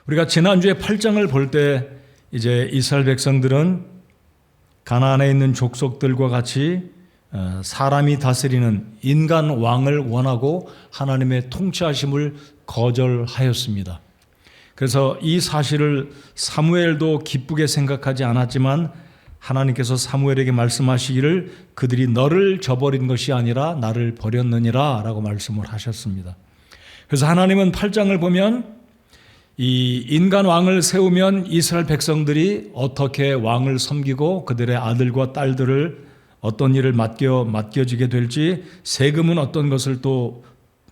우리가 지난주에 8장을 볼 때 이제 이스라엘 백성들은 가나안에 있는 족속들과 같이 사람이 다스리는 인간 왕을 원하고 하나님의 통치하심을 거절하였습니다. 그래서 이 사실을 사무엘도 기쁘게 생각하지 않았지만 하나님께서 사무엘에게 말씀하시기를 그들이 너를 저버린 것이 아니라 나를 버렸느니라 라고 말씀을 하셨습니다. 그래서 하나님은 8장을 보면 이 인간 왕을 세우면 이스라엘 백성들이 어떻게 왕을 섬기고 그들의 아들과 딸들을 어떤 일을 맡겨지게 될지, 세금은 어떤 것을 또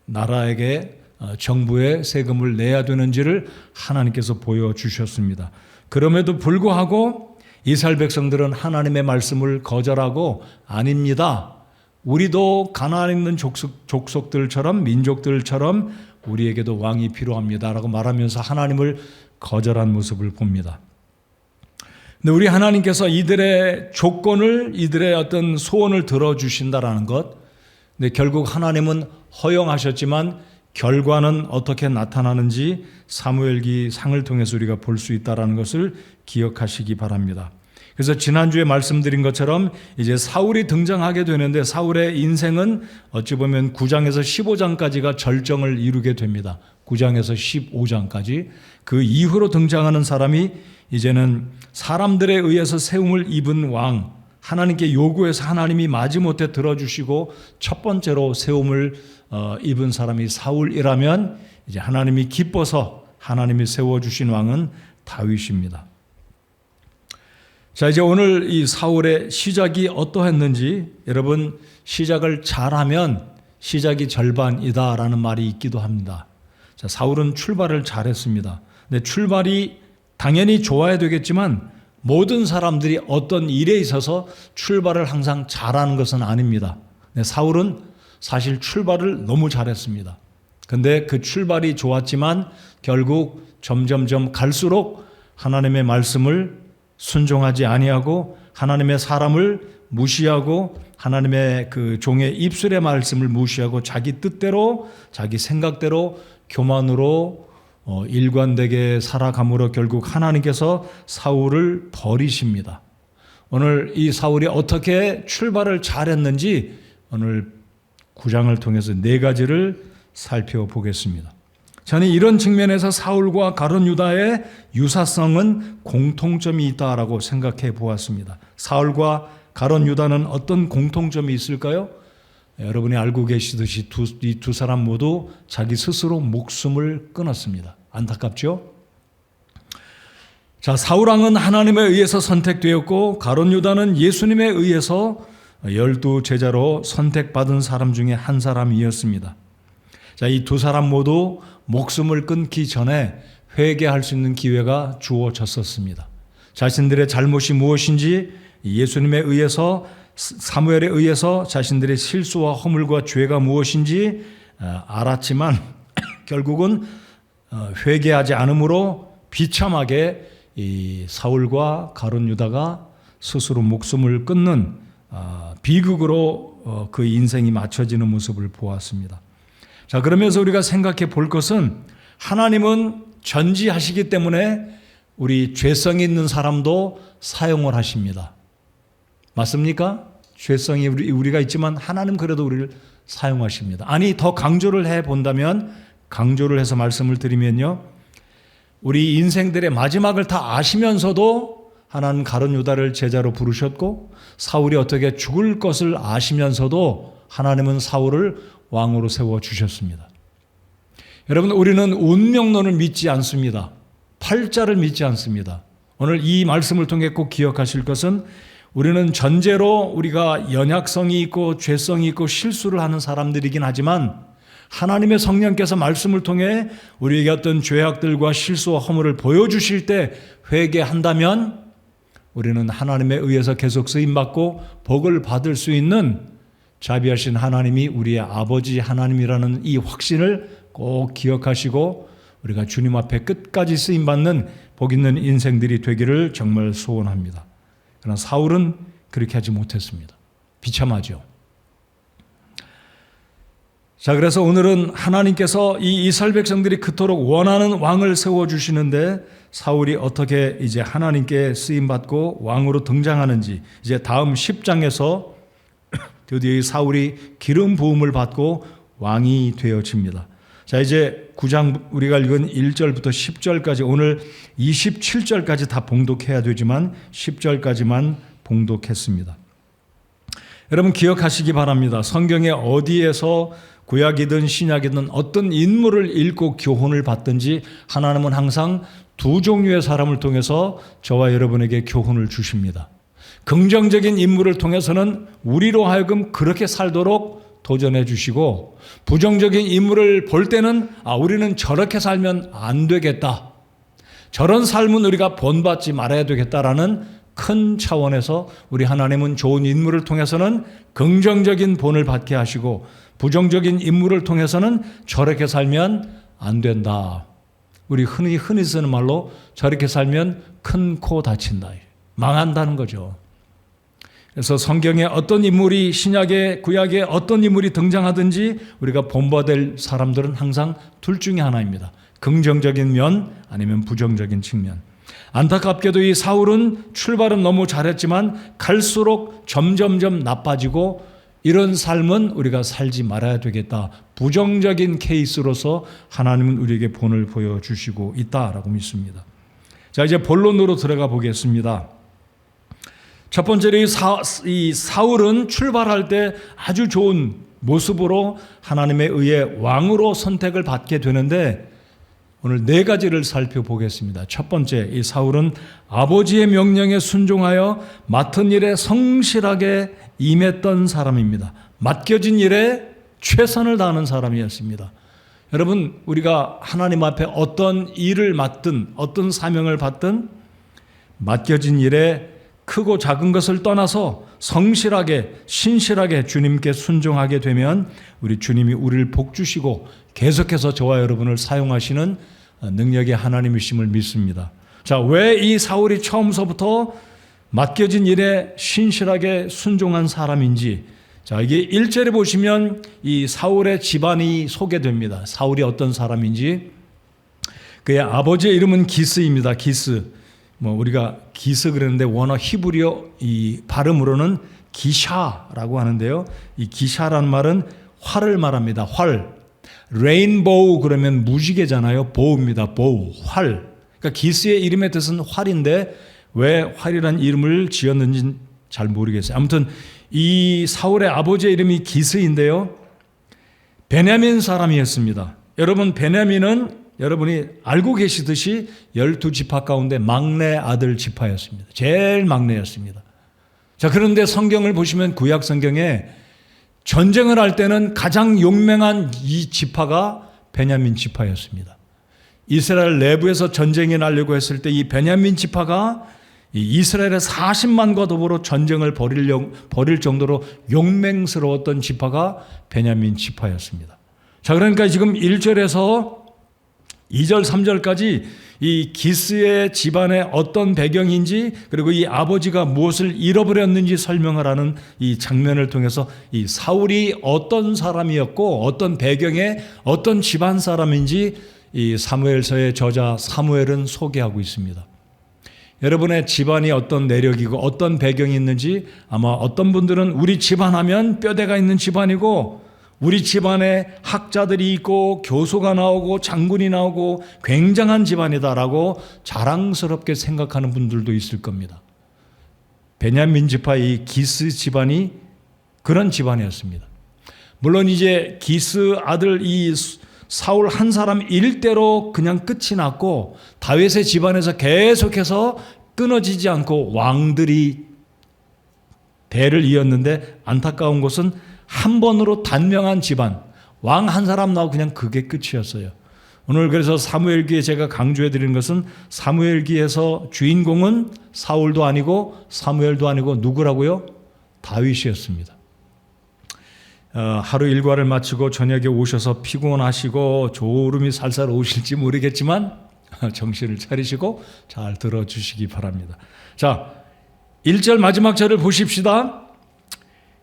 나라에게 정부에 세금을 내야 되는지를 하나님께서 보여주셨습니다. 그럼에도 불구하고 이스라엘 백성들은 하나님의 말씀을 거절하고 아닙니다, 우리도 가나안에 있는 족속들처럼 민족들처럼 우리에게도 왕이 필요합니다 라고 말하면서 하나님을 거절한 모습을 봅니다. 근데 우리 하나님께서 이들의 조건을, 이들의 어떤 소원을 들어주신다라는 것, 근데 결국 하나님은 허용하셨지만 결과는 어떻게 나타나는지 사무엘기 상을 통해서 우리가 볼 수 있다는 것을 기억하시기 바랍니다. 그래서 지난주에 말씀드린 것처럼 이제 사울이 등장하게 되는데, 사울의 인생은 어찌 보면 9장에서 15장까지가 절정을 이루게 됩니다. 9장에서 15장까지. 그 이후로 등장하는 사람이 이제는 사람들에 의해서 세움을 입은 왕, 하나님께 요구해서 하나님이 마지못해 들어주시고 첫 번째로 세움을 입은 사람이 사울이라면, 이제 하나님이 기뻐서 하나님이 세워주신 왕은 다윗입니다. 자, 이제 오늘 이 사울의 시작이 어떠했는지, 여러분, 시작을 잘하면 시작이 절반이다라는 말이 있기도 합니다. 자, 사울은 출발을 잘했습니다. 근데 출발이 당연히 좋아야 되겠지만 모든 사람들이 어떤 일에 있어서 출발을 항상 잘하는 것은 아닙니다. 근데 사울은 사실 출발을 너무 잘했습니다. 근데 그 출발이 좋았지만 결국 점점점 갈수록 하나님의 말씀을 순종하지 아니하고 하나님의 사람을 무시하고 하나님의 그 종의 입술의 말씀을 무시하고 자기 뜻대로, 자기 생각대로, 교만으로 일관되게 살아감으로 결국 하나님께서 사울을 버리십니다. 오늘 이 사울이 어떻게 출발을 잘했는지 오늘 9장을 통해서 4가지를 살펴보겠습니다. 저는 이런 측면에서 사울과 가룟 유다의 유사성은 공통점이 있다라고 생각해 보았습니다. 사울과 가룟 유다는 어떤 공통점이 있을까요? 여러분이 알고 계시듯이 이 두 사람 모두 자기 스스로 목숨을 끊었습니다. 안타깝죠? 자, 사울 왕은 하나님에 의해서 선택되었고 가룟 유다는 예수님에 의해서 12 제자로 선택받은 사람 중에 한 사람이었습니다. 자, 이 두 사람 모두 목숨을 끊기 전에 회개할 수 있는 기회가 주어졌었습니다. 자신들의 잘못이 무엇인지 예수님에 의해서, 사무엘에 의해서 자신들의 실수와 허물과 죄가 무엇인지 알았지만 결국은 회개하지 않으므로 비참하게 이 사울과 가룟 유다가 스스로 목숨을 끊는 비극으로 그 인생이 맞춰지는 모습을 보았습니다. 자, 그러면서 우리가 생각해 볼 것은 하나님은 전지하시기 때문에 우리 죄성이 있는 사람도 사용을 하십니다. 맞습니까? 죄성이 우리가 있지만 하나님 그래도 우리를 사용하십니다. 아니, 더 강조를 해본다면, 강조를 해서 말씀을 드리면요, 우리 인생들의 마지막을 다 아시면서도 하나님 가룟 유다를 제자로 부르셨고, 사울이 어떻게 죽을 것을 아시면서도 하나님은 사울을 왕으로 세워주셨습니다. 여러분, 우리는 운명론을 믿지 않습니다. 팔자를 믿지 않습니다. 오늘 이 말씀을 통해 꼭 기억하실 것은, 우리는 전제로 우리가 연약성이 있고 죄성이 있고 실수를 하는 사람들이긴 하지만 하나님의 성령께서 말씀을 통해 우리에게 어떤 죄악들과 실수와 허물을 보여주실 때 회개한다면 우리는 하나님에 의해서 계속 쓰임받고 복을 받을 수 있는 자비하신 하나님이 우리의 아버지 하나님이라는 이 확신을 꼭 기억하시고 우리가 주님 앞에 끝까지 쓰임받는 복 있는 인생들이 되기를 정말 소원합니다. 그러나 사울은 그렇게 하지 못했습니다. 비참하죠. 자, 그래서 오늘은 하나님께서 이 이스라엘 백성들이 그토록 원하는 왕을 세워주시는데 사울이 어떻게 이제 하나님께 쓰임받고 왕으로 등장하는지 이제 다음 10장에서 드디어 이 사울이 기름 부음을 받고 왕이 되어집니다. 자, 이제 9장 우리가 읽은 1절부터 10절까지 오늘 27절까지 다 봉독해야 되지만 10절까지만 봉독했습니다. 여러분 기억하시기 바랍니다. 성경에 어디에서 구약이든 신약이든 어떤 인물을 읽고 교훈을 받든지 하나님은 항상 두 종류의 사람을 통해서 저와 여러분에게 교훈을 주십니다. 긍정적인 인물을 통해서는 우리로 하여금 그렇게 살도록 도전해 주시고, 부정적인 인물을 볼 때는 우리는 저렇게 살면 안 되겠다, 저런 삶은 우리가 본받지 말아야 되겠다라는 큰 차원에서 우리 하나님은 좋은 인물을 통해서는 긍정적인 본을 받게 하시고, 부정적인 인물을 통해서는 저렇게 살면 안 된다, 우리 흔히 쓰는 말로 저렇게 살면 큰 코 다친다, 망한다는 거죠. 그래서 성경에 어떤 인물이, 신약에 구약에 어떤 인물이 등장하든지 우리가 본받을 사람들은 항상 둘 중에 하나입니다. 긍정적인 면 아니면 부정적인 측면. 안타깝게도 이 사울은 출발은 너무 잘했지만 갈수록 점점점 나빠지고, 이런 삶은 우리가 살지 말아야 되겠다, 부정적인 케이스로서 하나님은 우리에게 본을 보여주시고 있다라고 믿습니다. 자, 이제 본론으로 들어가 보겠습니다. 첫 번째로 이 사울은 출발할 때 아주 좋은 모습으로 하나님에 의해 왕으로 선택을 받게 되는데 오늘 네 가지를 살펴보겠습니다. 첫 번째, 이 사울은 아버지의 명령에 순종하여 맡은 일에 성실하게 임했던 사람입니다. 맡겨진 일에 최선을 다하는 사람이었습니다. 여러분, 우리가 하나님 앞에 어떤 일을 맡든 어떤 사명을 받든 맡겨진 일에 크고 작은 것을 떠나서 성실하게 신실하게 주님께 순종하게 되면 우리 주님이 우리를 복주시고 계속해서 저와 여러분을 사용하시는 능력의 하나님이심을 믿습니다. 자, 왜 이 사울이 처음서부터 맡겨진 일에 신실하게 순종한 사람인지, 자, 이게 1절에 보시면 이 사울의 집안이 소개됩니다. 사울이 어떤 사람인지. 그의 아버지의 이름은 기스입니다. 기스. 우리가 기스 그랬는데 원어 히브리어 이 발음으로는 기샤라고 하는데요. 이 기샤라는 말은 활을 말합니다. 활. 레인보우 그러면 무지개잖아요. 보우입니다. 보우. 활. 그러니까 기스의 이름의 뜻은 활인데 왜 활이라는 이름을 지었는지는 잘 모르겠어요. 아무튼 이 사울의 아버지의 이름이 기스인데요. 베냐민 사람이었습니다. 여러분, 베냐민은 여러분이 알고 계시듯이 12지파 가운데 막내 아들 지파였습니다. 제일 막내였습니다. 자, 그런데 성경을 보시면 구약 성경에 전쟁을 할 때는 가장 용맹한 이 지파가 베냐민 지파였습니다. 이스라엘 내부에서 전쟁이 나려고 했을 때 이 베냐민 지파가 이스라엘의 40만과 더불어 전쟁을 벌일 정도로 용맹스러웠던 지파가 베냐민 지파였습니다. 자, 그러니까 지금 1절에서 2절, 3절까지 이 기스의 집안의 어떤 배경인지 그리고 이 아버지가 무엇을 잃어버렸는지 설명을 하는 이 장면을 통해서 이 사울이 어떤 사람이었고 어떤 배경의 어떤 집안 사람인지 이 사무엘서의 저자 사무엘은 소개하고 있습니다. 여러분의 집안이 어떤 내력이고 어떤 배경이 있는지 아마 어떤 분들은 우리 집안 하면 뼈대가 있는 집안이고 우리 집안에 학자들이 있고 교수가 나오고 장군이 나오고 굉장한 집안이다라고 자랑스럽게 생각하는 분들도 있을 겁니다. 베냐민 지파 이 기스 집안이 그런 집안이었습니다. 물론 이제 기스 아들 이 사울 한 사람 일대로 그냥 끝이 났고 다윗의 집안에서 계속해서 끊어지지 않고 왕들이 대를 이었는데 안타까운 것은 한 번으로 단명한 집안, 왕 한 사람 나오고 그냥 그게 끝이었어요. 오늘 그래서 사무엘기에 제가 강조해 드리는 것은 사무엘기에서 주인공은 사울도 아니고 사무엘도 아니고 누구라고요? 다윗이었습니다. 하루 일과를 마치고 저녁에 오셔서 피곤하시고 졸음이 살살 오실지 모르겠지만 정신을 차리시고 잘 들어주시기 바랍니다. 자, 1절 마지막 절을 보십시다.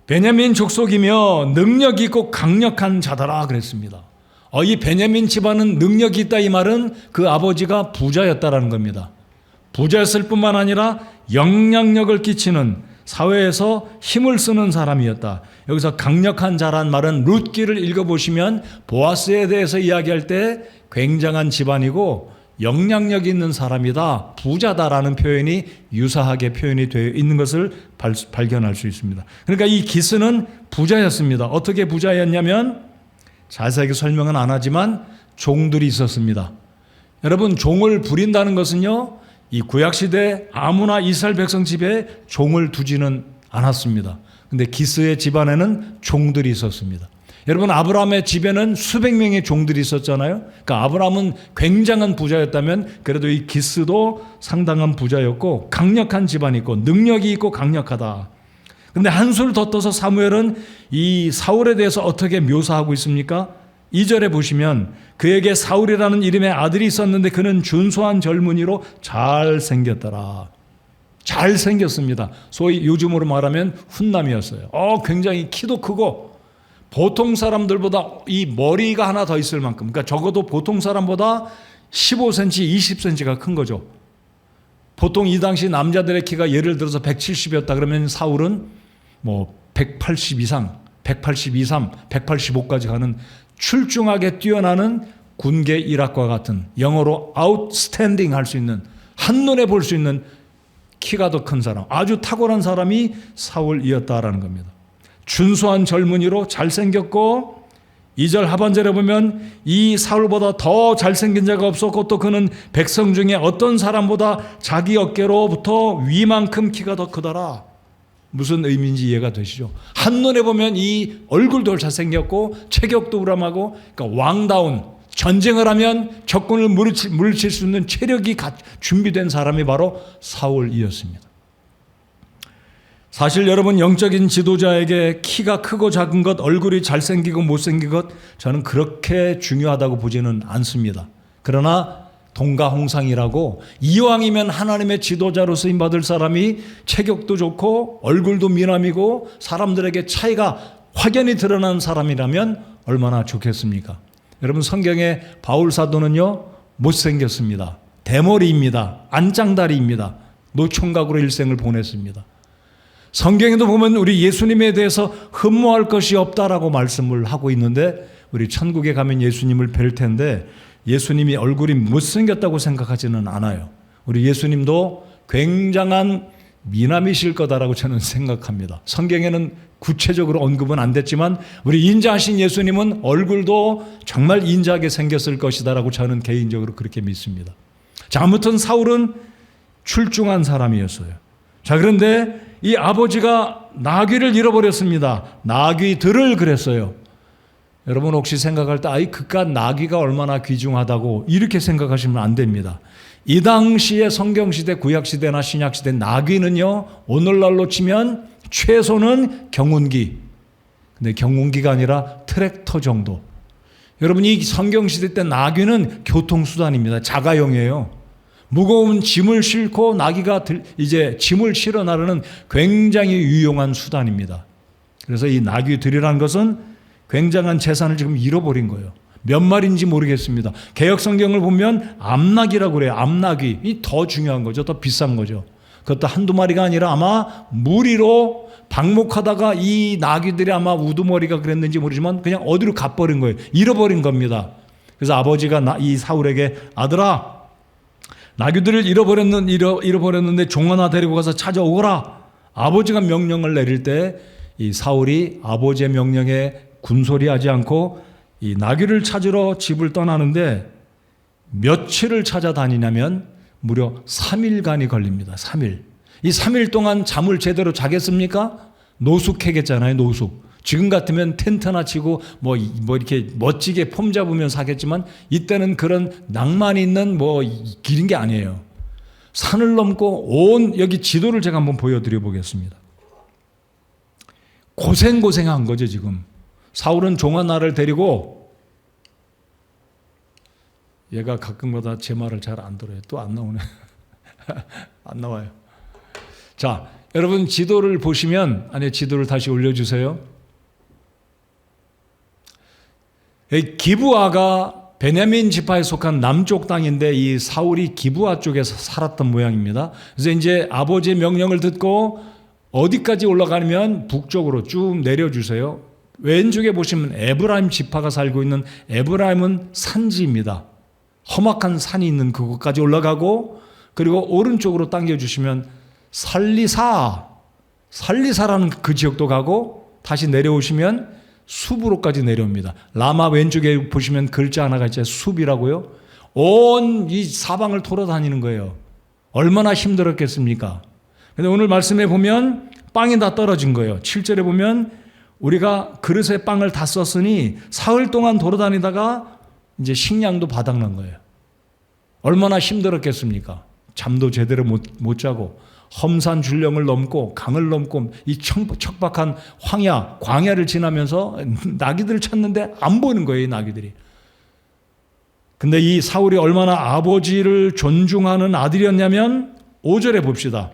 베냐민 족속이며 능력 있고 강력한 자더라 그랬습니다. 이 베냐민 집안은 능력이 있다, 이 말은 그 아버지가 부자였다라는 겁니다. 부자였을 뿐만 아니라 영향력을 끼치는, 사회에서 힘을 쓰는 사람이었다. 여기서 강력한 자란 말은 룻기를 읽어보시면 보아스에 대해서 이야기할 때 굉장한 집안이고 영향력 있는 사람이다, 부자다라는 표현이 유사하게 표현이 되어 있는 것을 발견할 수 있습니다. 그러니까 이 기스는 부자였습니다. 어떻게 부자였냐면, 자세하게 설명은 안 하지만 종들이 있었습니다. 여러분, 종을 부린다는 것은요, 이 구약시대 아무나 이스라엘 백성 집에 종을 두지는 않았습니다. 근데 기스의 집안에는 종들이 있었습니다. 여러분, 아브라함의 집에는 수백 명의 종들이 있었잖아요. 그러니까 아브라함은 굉장한 부자였다면 그래도 이 기스도 상당한 부자였고 강력한 집안이 있고 능력이 있고 강력하다. 근데 한술 더 떠서 사무엘은 이 사울에 대해서 어떻게 묘사하고 있습니까? 2절에 보시면 그에게 사울이라는 이름의 아들이 있었는데 그는 준수한 젊은이로 잘생겼더라. 잘생겼습니다. 소위 요즘으로 말하면 훈남이었어요. 굉장히 키도 크고 보통 사람들보다 이 머리가 하나 더 있을 만큼, 그러니까 적어도 보통 사람보다 15cm, 20cm가 큰 거죠. 보통 이 당시 남자들의 키가 예를 들어서 170이었다 그러면 사울은 뭐 180 이상, 182, 3, 185까지 가는 출중하게 뛰어나는 군계 일학과 같은, 영어로 아웃스탠딩 할 수 있는, 한눈에 볼 수 있는 키가 더 큰 사람, 아주 탁월한 사람이 사울이었다라는 겁니다. 준수한 젊은이로 잘생겼고, 2절 하반절에 보면 이 사울보다 더 잘생긴 자가 없었고 또 그는 백성 중에 어떤 사람보다 자기 어깨로부터 위만큼 키가 더 크더라. 무슨 의미인지 이해가 되시죠? 한눈에 보면 이 얼굴도 잘생겼고 체격도 우람하고, 그러니까 왕다운, 전쟁을 하면 적군을 물리칠 수 있는 체력이 준비된 사람이 바로 사울이었습니다. 사실 여러분, 영적인 지도자에게 키가 크고 작은 것, 얼굴이 잘생기고 못생긴 것, 저는 그렇게 중요하다고 보지는 않습니다. 그러나 동가홍상이라고, 이왕이면 하나님의 지도자로 쓰임받을 사람이 체격도 좋고 얼굴도 미남이고 사람들에게 차이가 확연히 드러나는 사람이라면 얼마나 좋겠습니까? 여러분, 성경의 바울 사도는요, 못생겼습니다. 대머리입니다. 안짱다리입니다. 노총각으로 일생을 보냈습니다. 성경에도 보면 우리 예수님에 대해서 흠모할 것이 없다라고 말씀을 하고 있는데, 우리 천국에 가면 예수님을 뵐 텐데 예수님이 얼굴이 못생겼다고 생각하지는 않아요. 우리 예수님도 굉장한 미남이실 거다라고 저는 생각합니다. 성경에는 구체적으로 언급은 안 됐지만 우리 인자하신 예수님은 얼굴도 정말 인자하게 생겼을 것이다라고 저는 개인적으로 그렇게 믿습니다. 자, 아무튼 사울은 출중한 사람이었어요. 자, 그런데 이 아버지가 나귀를 잃어버렸습니다. 나귀들을 그랬어요. 여러분, 혹시 생각할 때 그깟 나귀가 얼마나 귀중하다고 이렇게 생각하시면 안 됩니다. 이 당시의 성경시대, 구약시대나 신약시대 나귀는요, 오늘날로 치면 최소는 경운기, 근데 경운기가 아니라 트랙터 정도. 여러분, 이 성경시대 때 나귀는 교통수단입니다. 자가용이에요. 무거운 짐을 싣고 나귀가 이제 짐을 실어 나르는 굉장히 유용한 수단입니다. 그래서 이 나귀들이라는 것은 굉장한 재산을 지금 잃어버린 거예요. 몇 마리인지 모르겠습니다. 개역 성경을 보면 암나귀라고 그래요. 암나귀. 이 더 중요한 거죠. 더 비싼 거죠. 그것도 한두 마리가 아니라 아마 무리로 방목하다가 이 나귀들이 아마 우두머리가 그랬는지 모르지만 그냥 어디로 가버린 거예요. 잃어버린 겁니다. 그래서 아버지가 이 사울에게, 아들아, 나귀들을 잃어버렸는데 종 하나 데리고 가서 찾아오거라. 아버지가 명령을 내릴 때 이 사울이 아버지의 명령에 군소리하지 않고 이 나귀를 찾으러 집을 떠나는데 며칠을 찾아다니냐면 무려 3일간이 걸립니다. 3일. 이 3일 동안 잠을 제대로 자겠습니까? 노숙해겠잖아요. 노숙. 지금 같으면 텐트나 치고 뭐 이렇게 멋지게 폼 잡으면 사겠지만 이때는 그런 낭만이 있는 길인 게 아니에요. 산을 넘고 여기 지도를 제가 한번 보여드려 보겠습니다. 고생한 거죠, 지금. 사울은 종 하나를 데리고, 얘가 가끔마다 제 말을 잘 안 들어요. 또 안 나오네. 안 나와요. 자, 여러분 지도를 보시면, 아니 지도를 다시 올려주세요. 기브아가 베냐민 지파에 속한 남쪽 땅인데 이 사울이 기브아 쪽에서 살았던 모양입니다. 그래서 이제 아버지의 명령을 듣고 어디까지 올라가면 북쪽으로 쭉 내려주세요. 왼쪽에 보시면 에브라임 지파가 살고 있는 에브라임은 산지입니다. 험악한 산이 있는 그곳까지 올라가고, 그리고 오른쪽으로 당겨주시면 살리사라는 그 지역도 가고, 다시 내려오시면 숲으로까지 내려옵니다. 라마 왼쪽에 보시면 글자 하나가 있죠. 숲이라고요. 온 이 사방을 돌아다니는 거예요. 얼마나 힘들었겠습니까? 근데 오늘 말씀에 보면 빵이 다 떨어진 거예요. 7절에 보면 우리가 그릇에 빵을 다 썼으니 사흘 동안 돌아다니다가 이제 식량도 바닥난 거예요. 얼마나 힘들었겠습니까? 잠도 제대로 못 자고 험산 줄령을 넘고 강을 넘고 이 척박한 광야를 지나면서 나귀들을 찾는데 안 보이는 거예요, 이 나귀들이. 근데 이 사울이 얼마나 아버지를 존중하는 아들이었냐면 5절에 봅시다.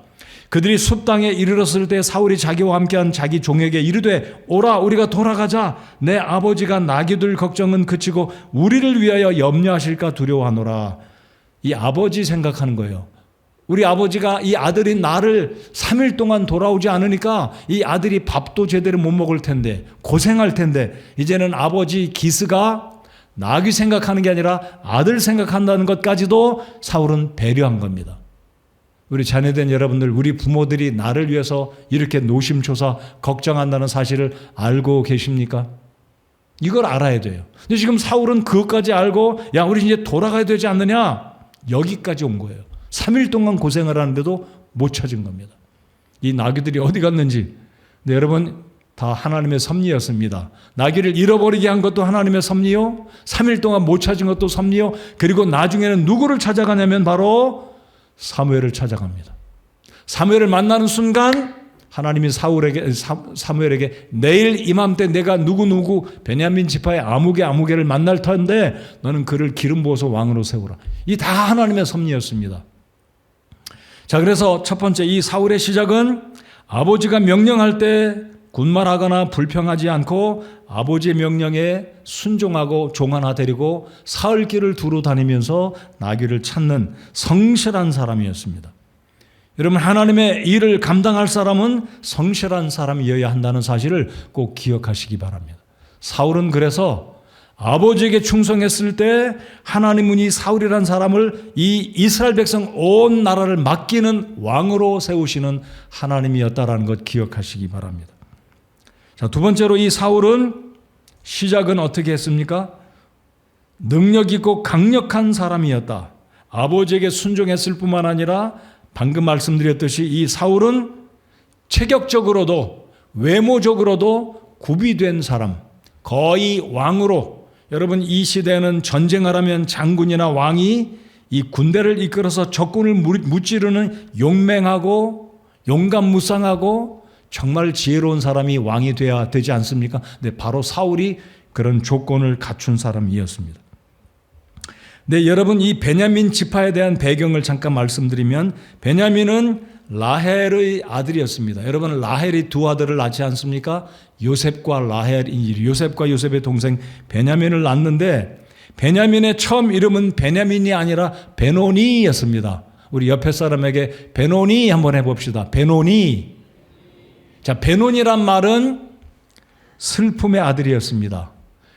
그들이 숲 땅에 이르렀을 때 사울이 자기와 함께한 자기 종에게 이르되 오라 우리가 돌아가자. 내 아버지가 나귀들 걱정은 그치고 우리를 위하여 염려하실까 두려워하노라. 이 아버지 생각하는 거예요. 우리 아버지가 이 아들인 나를 3일 동안 돌아오지 않으니까 이 아들이 밥도 제대로 못 먹을 텐데 고생할 텐데 이제는 아버지 기스가 나귀 생각하는 게 아니라 아들 생각한다는 것까지도 사울은 배려한 겁니다. 우리 자녀된 여러분들, 우리 부모들이 나를 위해서 이렇게 노심초사 걱정한다는 사실을 알고 계십니까? 이걸 알아야 돼요. 근데 지금 사울은 그것까지 알고 야 우리 이제 돌아가야 되지 않느냐, 여기까지 온 거예요. 3일 동안 고생을 하는데도 못 찾은 겁니다. 이 나귀들이 어디 갔는지. 근데 여러분 다 하나님의 섭리였습니다. 나귀를 잃어버리게 한 것도 하나님의 섭리요, 3일 동안 못 찾은 것도 섭리요, 그리고 나중에는 누구를 찾아가냐면 바로 사무엘을 찾아갑니다. 사무엘을 만나는 순간 하나님이 사무엘에게 내일 이맘때 내가 누구 베냐민 지파의 아무개를 만날 텐데 너는 그를 기름 부어서 왕으로 세우라. 이 다 하나님의 섭리였습니다. 자, 그래서 첫 번째 이 사울의 시작은 아버지가 명령할 때 군말하거나 불평하지 않고 아버지의 명령에 순종하고 종 하나 데리고 사흘길을 두루 다니면서 나귀를 찾는 성실한 사람이었습니다. 여러분, 하나님의 일을 감당할 사람은 성실한 사람이어야 한다는 사실을 꼭 기억하시기 바랍니다. 사울은 그래서 아버지에게 충성했을 때 하나님은 이 사울이라는 사람을 이 이스라엘 백성 온 나라를 맡기는 왕으로 세우시는 하나님이었다라는 것 기억하시기 바랍니다. 자, 두 번째로 이 사울은 시작은 어떻게 했습니까? 능력 있고 강력한 사람이었다. 아버지에게 순종했을 뿐만 아니라 방금 말씀드렸듯이 이 사울은 체격적으로도 외모적으로도 구비된 사람, 거의 왕으로, 여러분 이 시대에는 전쟁을 하면 장군이나 왕이 이 군대를 이끌어서 적군을 무찌르는 용맹하고 용감무쌍하고 정말 지혜로운 사람이 왕이 되어야 되지 않습니까? 근데 바로 사울이 그런 조건을 갖춘 사람이었습니다. 네, 여러분 이 베냐민 지파에 대한 배경을 잠깐 말씀드리면 베냐민은 라헬의 아들이었습니다. 여러분 라헬이 두 아들을 낳지 않습니까? 요셉과 요셉의 동생 베냐민을 낳는데 베냐민의 처음 이름은 베냐민이 아니라 베노니였습니다. 우리 옆에 사람에게 베노니 한번 해봅시다. 베노니. 자, 베노니란 말은 슬픔의 아들이었습니다.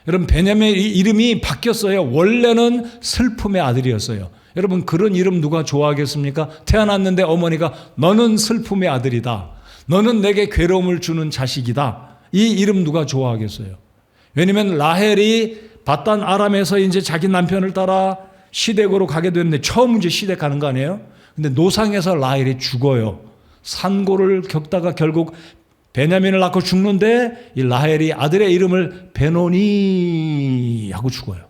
여러분 베냐민 이름이 바뀌었어요. 원래는 슬픔의 아들이었어요. 여러분 그런 이름 누가 좋아하겠습니까? 태어났는데 어머니가 너는 슬픔의 아들이다, 너는 내게 괴로움을 주는 자식이다, 이 이름 누가 좋아하겠어요? 왜냐하면 라헬이 바단 아람에서 이제 자기 남편을 따라 시댁으로 가게 됐는데 처음 이제 시댁 가는 거 아니에요? 근데 노상에서 라헬이 죽어요. 산고를 겪다가 결국 베냐민을 낳고 죽는데 이 라헬이 아들의 이름을 베노니 하고 죽어요.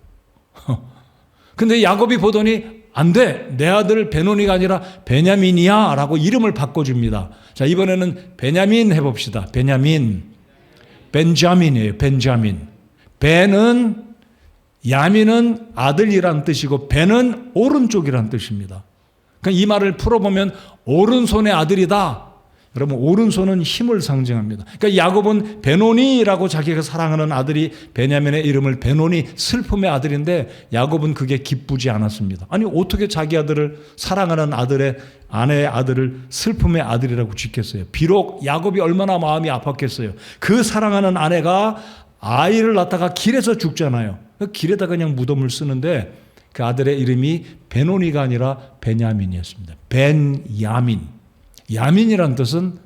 근데 야곱이 보더니 안 돼, 내 아들 베노니가 아니라 베냐민이야 라고 이름을 바꿔줍니다. 자, 이번에는 베냐민 해봅시다. 베냐민. 벤자민이에요. 벤자민. 벤은, 야민은 아들이란 뜻이고 벤은 오른쪽이란 뜻입니다. 그러니까 이 말을 풀어보면 오른손의 아들이다, 그러면 오른손은 힘을 상징합니다. 그러니까 야곱은 베노니라고 자기가 사랑하는 아들이 베냐민의 이름을 베노니, 슬픔의 아들인데 야곱은 그게 기쁘지 않았습니다. 아니 어떻게 자기 아들을, 사랑하는 아들의 아내의 아들을 슬픔의 아들이라고 짓겠어요. 비록 야곱이 얼마나 마음이 아팠겠어요. 그 사랑하는 아내가 아이를 낳다가 길에서 죽잖아요. 길에다 그냥 무덤을 쓰는데 그 아들의 이름이 베노니가 아니라 베냐민이었습니다. 벤야민. 야민이란 뜻은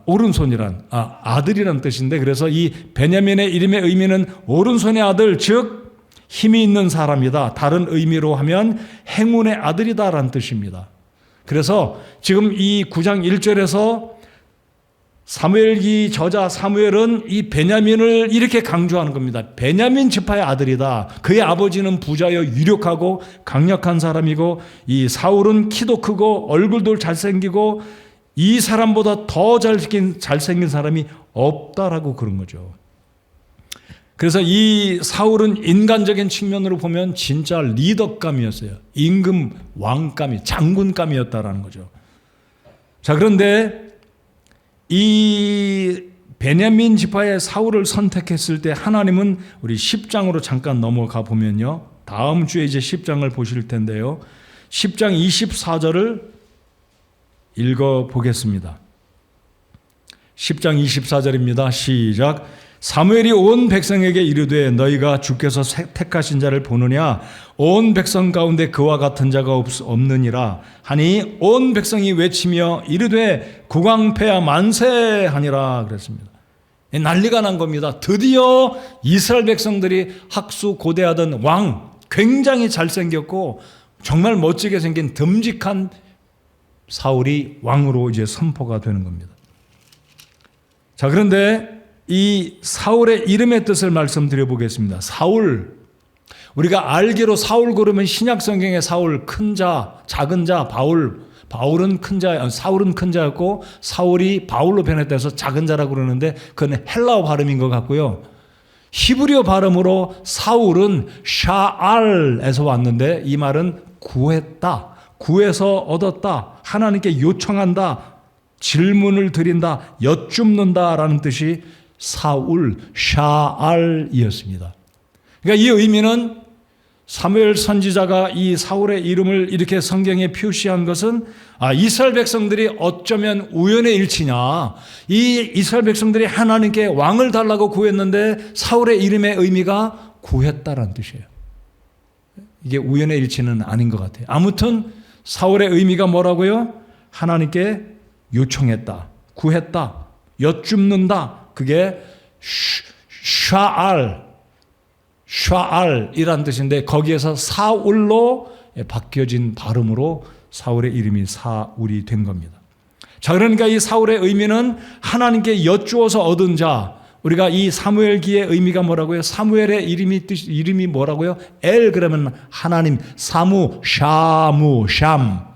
오른손이란 아들이란 뜻인데, 그래서 이 베냐민의 이름의 의미는 오른손의 아들, 즉 힘이 있는 사람이다. 다른 의미로 하면 행운의 아들이다라는 뜻입니다. 그래서 지금 이 9장 1절에서 사무엘기 저자 사무엘은 이 베냐민을 이렇게 강조하는 겁니다. 베냐민 지파의 아들이다. 그의 아버지는 부자여 유력하고 강력한 사람이고, 이 사울은 키도 크고 얼굴도 잘생기고 이 사람보다 더 잘생긴 사람이 없다라고 그런 거죠. 그래서 이 사울은 인간적인 측면으로 보면 진짜 리더감이었어요. 임금 왕감이, 장군감이었다라는 거죠. 자, 그런데 이 베냐민 지파의 사울을 선택했을 때 하나님은, 우리 10장으로 잠깐 넘어가 보면요, 다음 주에 이제 10장을 보실 텐데요, 10장 24절을 읽어 보겠습니다. 10장 24절입니다. 시작. 사무엘이 온 백성에게 이르되 너희가 주께서 택하신 자를 보느냐? 온 백성 가운데 그와 같은 자가 없느니라 하니 온 백성이 외치며 이르되 국왕폐하 만세 하니라 그랬습니다. 난리가 난 겁니다. 드디어 이스라엘 백성들이 학수고대하던 왕, 굉장히 잘생겼고 정말 멋지게 생긴 듬직한 사울이 왕으로 이제 선포가 되는 겁니다. 자, 그런데 이 사울의 이름의 뜻을 말씀드려 보겠습니다. 사울, 우리가 알기로 사울 그러면 신약 성경의 사울, 큰 자, 작은 자, 바울은 큰 자, 사울은 큰 자였고 사울이 바울로 변했다 해서 작은 자라고 그러는데 그건 헬라어 발음인 것 같고요. 히브리어 발음으로 사울은 샤알에서 왔는데 이 말은 구했다, 구해서 얻었다, 하나님께 요청한다, 질문을 드린다, 여쭙는다라는 뜻이 사울, 샤알이었습니다. 그러니까 이 의미는 사무엘 선지자가 이 사울의 이름을 이렇게 성경에 표시한 것은 이스라엘 백성들이 어쩌면 우연의 일치냐, 이 이스라엘 백성들이 하나님께 왕을 달라고 구했는데 사울의 이름의 의미가 구했다라는 뜻이에요. 이게 우연의 일치는 아닌 것 같아요. 아무튼 사울의 의미가 뭐라고요? 하나님께 요청했다, 구했다, 여쭙는다. 그게 샤알이란 뜻인데 거기에서 사울로 바뀌어진 발음으로 사울의 이름이 사울이 된 겁니다. 자, 그러니까 이 사울의 의미는 하나님께 여쭈어서 얻은 자. 우리가 이 사무엘기의 의미가 뭐라고요? 사무엘의 이름이 뭐라고요? 엘 그러면 하나님, 사무, 샴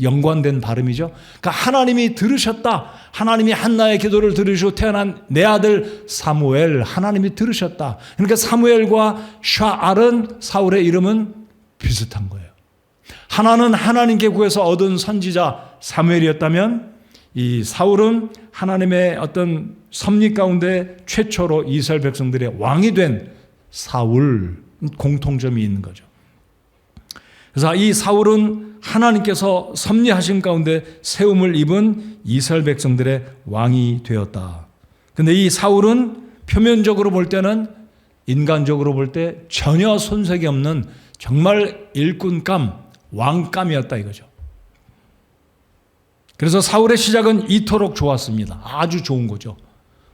연관된 발음이죠. 그러니까 하나님이 들으셨다. 하나님이 한나의 기도를 들으시고 태어난 내 아들 사무엘, 하나님이 들으셨다. 그러니까 사무엘과 샤알은, 사울의 이름은 비슷한 거예요. 하나는 하나님께 구해서 얻은 선지자 사무엘이었다면 이 사울은 하나님의 어떤 섭리 가운데 최초로 이스라엘 백성들의 왕이 된 사울, 공통점이 있는 거죠. 그래서 이 사울은 하나님께서 섭리하신 가운데 세움을 입은 이스라엘 백성들의 왕이 되었다. 그런데 이 사울은 표면적으로 볼 때는, 인간적으로 볼 때 전혀 손색이 없는 정말 일꾼감, 왕감이었다 이거죠. 그래서 사울의 시작은 이토록 좋았습니다. 아주 좋은 거죠.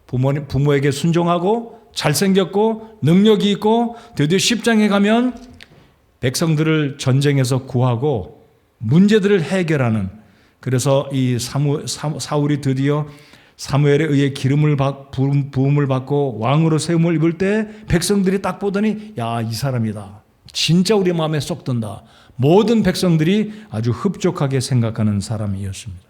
부모에게 순종하고 잘생겼고 능력이 있고 드디어 10장에 가면 백성들을 전쟁에서 구하고 문제들을 해결하는, 그래서 이 사울이 드디어 사무엘에 의해 부음을 받고 왕으로 세움을 입을 때 백성들이 딱 보더니 야, 이 사람이다. 진짜 우리 마음에 쏙 든다. 모든 백성들이 아주 흡족하게 생각하는 사람이었습니다.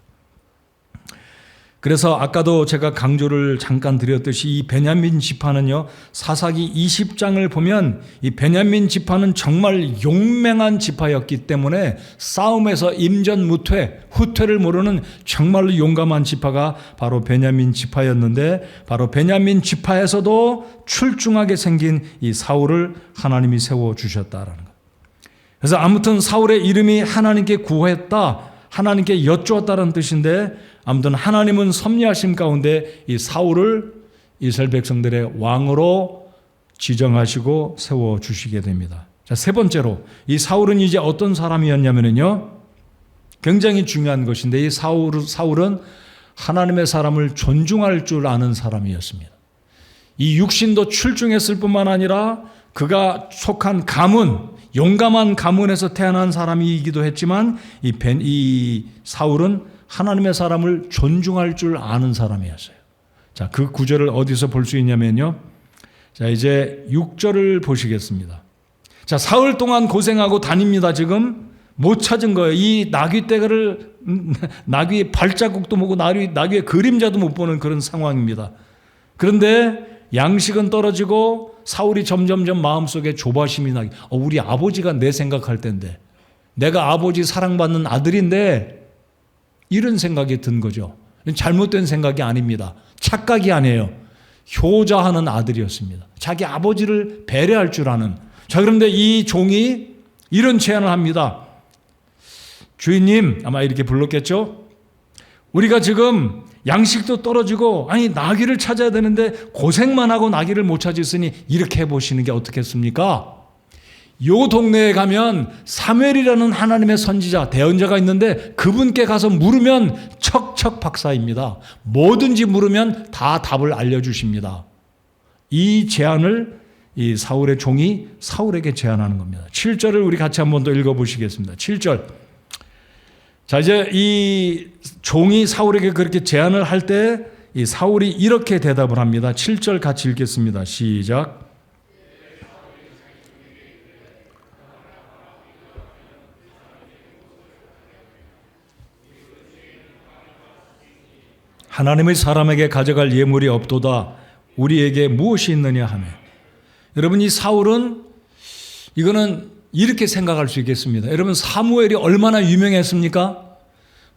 그래서 아까도 제가 강조를 잠깐 드렸듯이 이 베냐민 지파는요, 사사기 20장을 보면 이 베냐민 지파는 정말 용맹한 지파였기 때문에 싸움에서 임전무퇴, 후퇴를 모르는 정말로 용감한 지파가 바로 베냐민 지파였는데, 바로 베냐민 지파에서도 출중하게 생긴 이 사울을 하나님이 세워주셨다라는 것. 그래서 아무튼 사울의 이름이 하나님께 구했다, 하나님께 여쭈었다는 뜻인데, 아무튼 하나님은 섭리하심 가운데 이 사울을 이스라엘 백성들의 왕으로 지정하시고 세워주시게 됩니다. 자, 세 번째로 이 사울은 이제 어떤 사람이었냐면요, 굉장히 중요한 것인데, 이 사울은 하나님의 사람을 존중할 줄 아는 사람이었습니다. 이 육신도 출중했을 뿐만 아니라 그가 속한 가문, 용감한 가문에서 태어난 사람이기도 했지만, 이 사울은 하나님의 사람을 존중할 줄 아는 사람이었어요. 자, 그 구절을 어디서 볼 수 있냐면요, 자, 이제 6절을 보시겠습니다. 자, 사흘 동안 고생하고 다닙니다. 지금 못 찾은 거예요. 이 나귀떼를, 나귀의 발자국도 보고 나귀의 그림자도 못 보는 그런 상황입니다. 그런데 양식은 떨어지고 사울이 점점점 마음속에 조바심이 나기, 우리 아버지가 내 생각할 텐데, 내가 아버지 사랑받는 아들인데, 이런 생각이 든 거죠. 잘못된 생각이 아닙니다. 착각이 아니에요. 효자하는 아들이었습니다. 자기 아버지를 배려할 줄 아는. 자, 그런데 이 종이 이런 제안을 합니다. 주인님, 아마 이렇게 불렀겠죠? 우리가 지금 양식도 떨어지고, 나귀를 찾아야 되는데 고생만 하고 나귀를 못 찾았으니 이렇게 해보시는 게 어떻겠습니까? 요 동네에 가면 사무엘이라는 하나님의 선지자, 대언자가 있는데 그분께 가서 물으면 척척 박사입니다. 뭐든지 물으면 다 답을 알려주십니다. 이 제안을 이 사울의 종이 사울에게 제안하는 겁니다. 7절을 우리 같이 한번 더 읽어보시겠습니다. 7절. 자, 이제 이 종이 사울에게 그렇게 제안을 할 때 이 사울이 이렇게 대답을 합니다. 7절 같이 읽겠습니다. 시작. 하나님의 사람에게 가져갈 예물이 없도다. 우리에게 무엇이 있느냐 하며. 여러분, 이 사울은 이거는 이렇게 생각할 수 있겠습니다. 여러분, 사무엘이 얼마나 유명했습니까?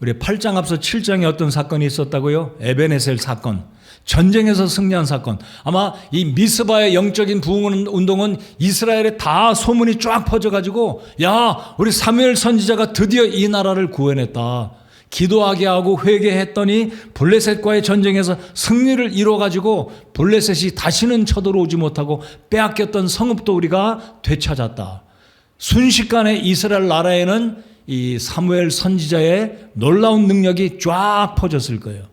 우리 8장 앞서 7장에 어떤 사건이 있었다고요? 에베네셀 사건. 전쟁에서 승리한 사건. 아마 이 미스바의 영적인 부흥운동은 이스라엘에 다 소문이 쫙 퍼져가지고, 야, 우리 사무엘 선지자가 드디어 이 나라를 구원했다. 기도하게 하고 회개했더니 블레셋과의 전쟁에서 승리를 이뤄가지고 블레셋이 다시는 쳐들어오지 못하고 빼앗겼던 성읍도 우리가 되찾았다. 순식간에 이스라엘 나라에는 이 사무엘 선지자의 놀라운 능력이 쫙 퍼졌을 거예요.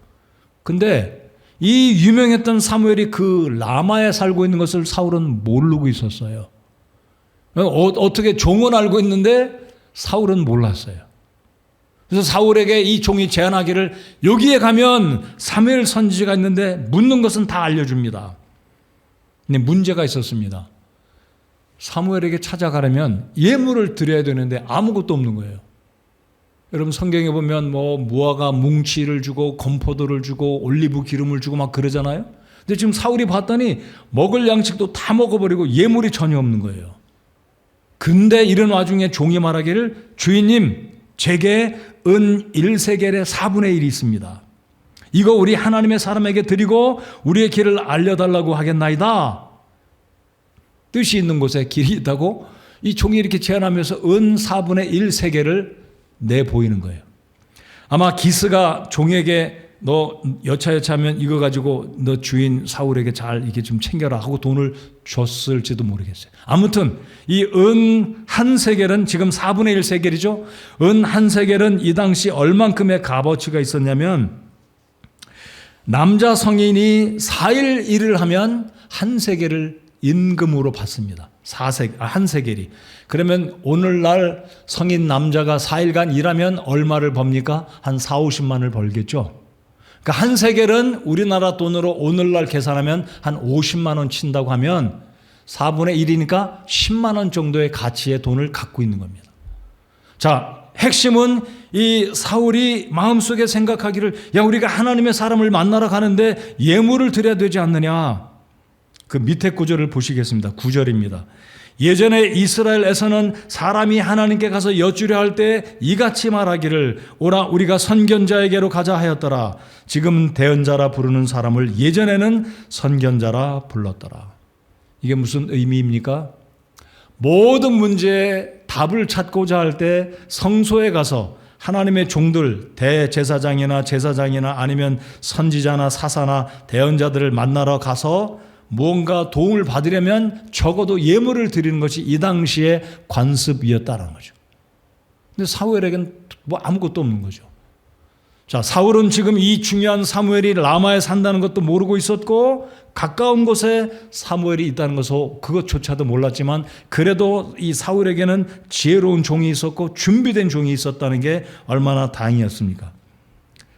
근데 이 유명했던 사무엘이 그 라마에 살고 있는 것을 사울은 모르고 있었어요. 어떻게 종은 알고 있는데 사울은 몰랐어요. 그래서 사울에게 이 종이 제안하기를, 여기에 가면 사무엘 선지자가 있는데 묻는 것은 다 알려줍니다. 근데 문제가 있었습니다. 사무엘에게 찾아가려면 예물을 드려야 되는데 아무것도 없는 거예요. 여러분, 성경에 보면 무화과 뭉치를 주고 건포도를 주고 올리브 기름을 주고 막 그러잖아요. 근데 지금 사울이 봤더니 먹을 양식도 다 먹어버리고 예물이 전혀 없는 거예요. 근데 이런 와중에 종이 말하기를, 주인님, 제게 은 1세겔의 4분의 1이 있습니다. 이거 우리 하나님의 사람에게 드리고 우리의 길을 알려달라고 하겠나이다. 뜻이 있는 곳에 길이 있다고 이 종이 이렇게 제안하면서 은 4분의 1세겔을 내보이는 거예요. 아마 기스가 종에게 너 여차여차하면 이거 가지고 너 주인 사울에게 잘 이렇게 좀 챙겨라 하고 돈을 줬을지도 모르겠어요. 아무튼 이 은 한 세겔은 지금 4분의 1 세겔이죠. 은 한 세겔은 이 당시 얼만큼의 값어치가 있었냐면, 남자 성인이 4일 일을 하면 한 세겔을 임금으로 받습니다. 한 세겔이. 그러면 오늘날 성인 남자가 4일간 일하면 얼마를 법니까? 한 4, 50만을 벌겠죠. 그러니까 한 세겔은 우리나라 돈으로 오늘날 계산하면 한 50만 원 친다고 하면 4분의 1이니까 10만 원 정도의 가치의 돈을 갖고 있는 겁니다. 자, 핵심은 이 사울이 마음속에 생각하기를, 야, 우리가 하나님의 사람을 만나러 가는데 예물을 드려야 되지 않느냐. 그 밑에 구절을 보시겠습니다. 9절입니다. 예전에 이스라엘에서는 사람이 하나님께 가서 여쭈려 할 때 이같이 말하기를, 오라 우리가 선견자에게로 가자 하였더라. 지금 대언자라 부르는 사람을 예전에는 선견자라 불렀더라. 이게 무슨 의미입니까? 모든 문제에 답을 찾고자 할 때 성소에 가서 하나님의 종들, 대제사장이나 제사장이나 아니면 선지자나 사사나 대언자들을 만나러 가서 무언가 도움을 받으려면 적어도 예물을 드리는 것이 이 당시의 관습이었다는 거죠. 근데 사무엘에게는 뭐 아무것도 없는 거죠. 자, 사울은 지금 이 중요한 사무엘이 라마에 산다는 것도 모르고 있었고, 가까운 곳에 사무엘이 있다는 것을 그것조차도 몰랐지만, 그래도 이 사울에게는 지혜로운 종이 있었고 준비된 종이 있었다는 게 얼마나 다행이었습니까?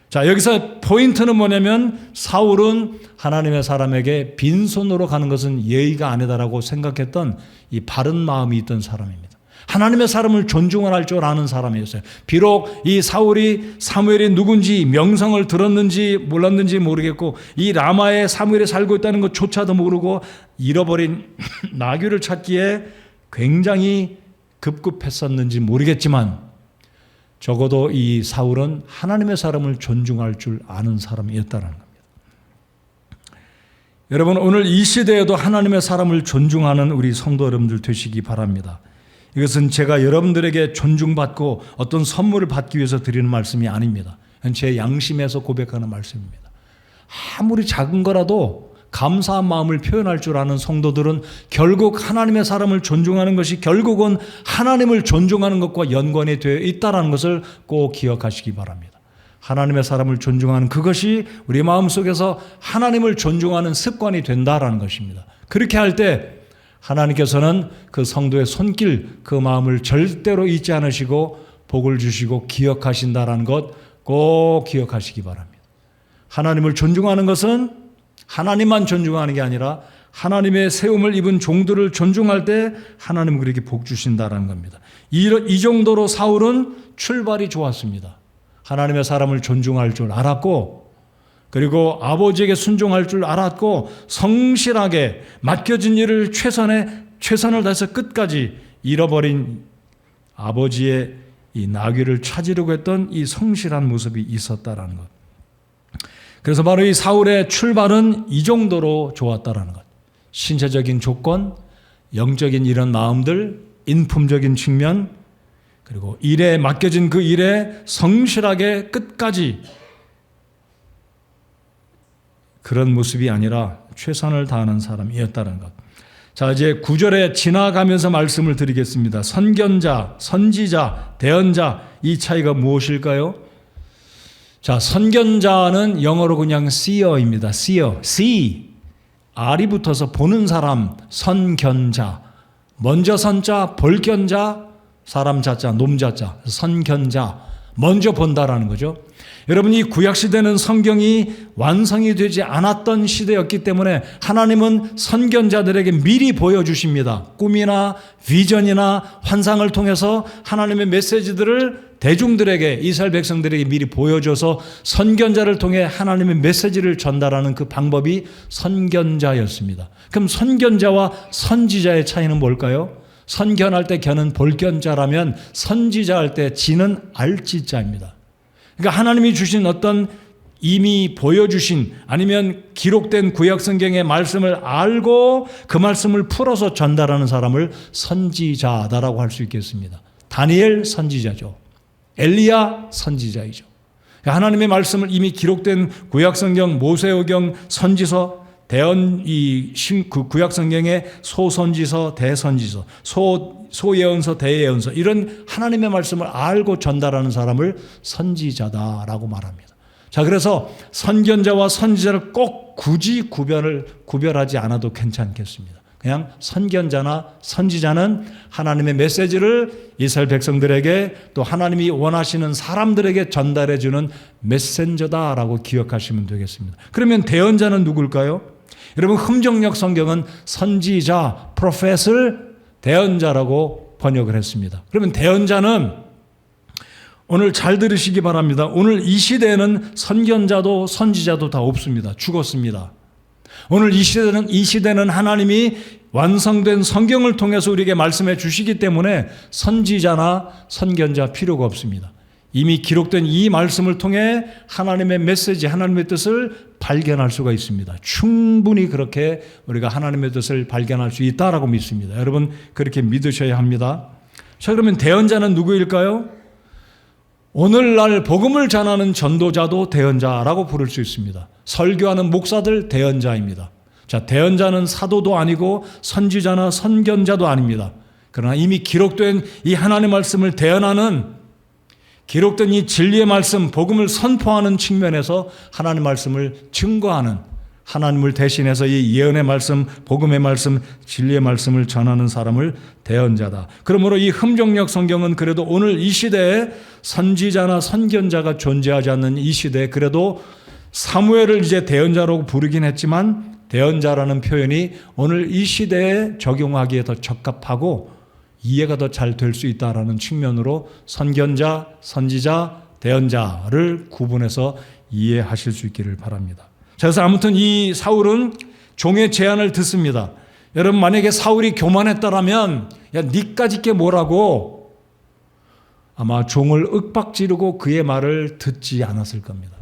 자, 여기서 포인트는 뭐냐면, 사울은 하나님의 사람에게 빈손으로 가는 것은 예의가 아니다라고 생각했던 이 바른 마음이 있던 사람입니다. 하나님의 사람을 존중할 줄 아는 사람이었어요. 비록 이 사울이 사무엘이 누군지 명성을 들었는지 몰랐는지 모르겠고, 이 라마에 사무엘이 살고 있다는 것조차도 모르고 잃어버린 나귀를 찾기에 굉장히 급급했었는지 모르겠지만, 적어도 이 사울은 하나님의 사람을 존중할 줄 아는 사람이었다는 겁니다. 여러분, 오늘 이 시대에도 하나님의 사람을 존중하는 우리 성도 여러분들 되시기 바랍니다. 이것은 제가 여러분들에게 존중받고 어떤 선물을 받기 위해서 드리는 말씀이 아닙니다. 제 양심에서 고백하는 말씀입니다. 아무리 작은 거라도 감사한 마음을 표현할 줄 아는 성도들은 결국 하나님의 사람을 존중하는 것이 결국은 하나님을 존중하는 것과 연관이 되어 있다는 것을 꼭 기억하시기 바랍니다. 하나님의 사람을 존중하는 그것이 우리 마음속에서 하나님을 존중하는 습관이 된다는 것입니다. 그렇게 할 때 하나님께서는 그 성도의 손길, 그 마음을 절대로 잊지 않으시고 복을 주시고 기억하신다는 것 꼭 기억하시기 바랍니다. 하나님을 존중하는 것은 하나님만 존중하는 게 아니라 하나님의 세움을 입은 종들을 존중할 때 하나님은 그렇게 복 주신다는 겁니다. 이 정도로 사울은 출발이 좋았습니다. 하나님의 사람을 존중할 줄 알았고, 그리고 아버지에게 순종할 줄 알았고, 성실하게 맡겨진 일을 최선을 다해서 끝까지 잃어버린 아버지의 이 나귀를 찾으려고 했던 이 성실한 모습이 있었다라는 것. 그래서 바로 이 사울의 출발은 이 정도로 좋았다라는 것. 신체적인 조건, 영적인 이런 마음들, 인품적인 측면, 그리고 일에 맡겨진 그 일에 성실하게 끝까지, 그런 모습이 아니라 최선을 다하는 사람이었다는 것. 자, 이제 9절에 지나가면서 말씀을 드리겠습니다. 선견자, 선지자, 대언자, 이 차이가 무엇일까요? 자, 선견자는 영어로 그냥 seer입니다. seer, see, R이 붙어서 보는 사람, 선견자. 먼저 선자, 볼견자, 사람 자자, 놈 자자, 선견자. 먼저 본다라는 거죠. 여러분, 이 구약시대는 성경이 완성이 되지 않았던 시대였기 때문에 하나님은 선견자들에게 미리 보여주십니다. 꿈이나 비전이나 환상을 통해서 하나님의 메시지들을 대중들에게, 이스라엘 백성들에게 미리 보여줘서 선견자를 통해 하나님의 메시지를 전달하는 그 방법이 선견자였습니다. 그럼 선견자와 선지자의 차이는 뭘까요? 선견할 때 견은 볼견자라면 선지자 할 때 지는 알지자입니다. 그러니까 하나님이 주신 어떤 이미 보여주신 아니면 기록된 구약 성경의 말씀을 알고 그 말씀을 풀어서 전달하는 사람을 선지자다라고 할 수 있겠습니다. 다니엘 선지자죠. 엘리야 선지자이죠. 하나님의 말씀을 이미 기록된 구약 성경, 모세오경, 선지서, 그 구약 성경의 소선지서, 대선지서, 소예언서, 대예언서, 이런 하나님의 말씀을 알고 전달하는 사람을 선지자다라고 말합니다. 자, 그래서 선견자와 선지자를 꼭 굳이 구별하지 않아도 괜찮겠습니다. 그냥 선견자나 선지자는 하나님의 메시지를 이스라엘 백성들에게 또 하나님이 원하시는 사람들에게 전달해 주는 메신저다라고 기억하시면 되겠습니다. 그러면 대언자는 누굴까요? 여러분, 흠정역 성경은 선지자, 프로펫을 대언자라고 번역을 했습니다. 그러면 대언자는 오늘 잘 들으시기 바랍니다. 오늘 이 시대에는 선견자도 선지자도 다 없습니다. 죽었습니다. 오늘 이 시대는 하나님이 완성된 성경을 통해서 우리에게 말씀해 주시기 때문에 선지자나 선견자 필요가 없습니다. 이미 기록된 이 말씀을 통해 하나님의 메시지, 하나님의 뜻을 발견할 수가 있습니다. 충분히 그렇게 우리가 하나님의 뜻을 발견할 수 있다라고 믿습니다. 여러분 그렇게 믿으셔야 합니다. 자, 그러면 대언자는 누구일까요? 오늘날 복음을 전하는 전도자도 대언자라고 부를 수 있습니다. 설교하는 목사들 대언자입니다. 자, 대언자는 사도도 아니고 선지자나 선견자도 아닙니다. 그러나 이미 기록된 이 하나님의 말씀을 대언하는, 기록된 이 진리의 말씀, 복음을 선포하는 측면에서 하나님의 말씀을 증거하는, 하나님을 대신해서 이 예언의 말씀, 복음의 말씀, 진리의 말씀을 전하는 사람을 대언자다. 그러므로 이 흠정역 성경은 그래도 오늘 이 시대에 선지자나 선견자가 존재하지 않는 이 시대에 그래도 사무엘을 이제 대언자라고 부르긴 했지만 대언자라는 표현이 오늘 이 시대에 적용하기에 더 적합하고 이해가 더 잘 될 수 있다라는 측면으로 선견자, 선지자, 대언자를 구분해서 이해하실 수 있기를 바랍니다. 그래서 아무튼 이 사울은 종의 제안을 듣습니다. 여러분 만약에 사울이 교만했다라면 야 니까짓 게 뭐라고 아마 종을 윽박지르고 그의 말을 듣지 않았을 겁니다.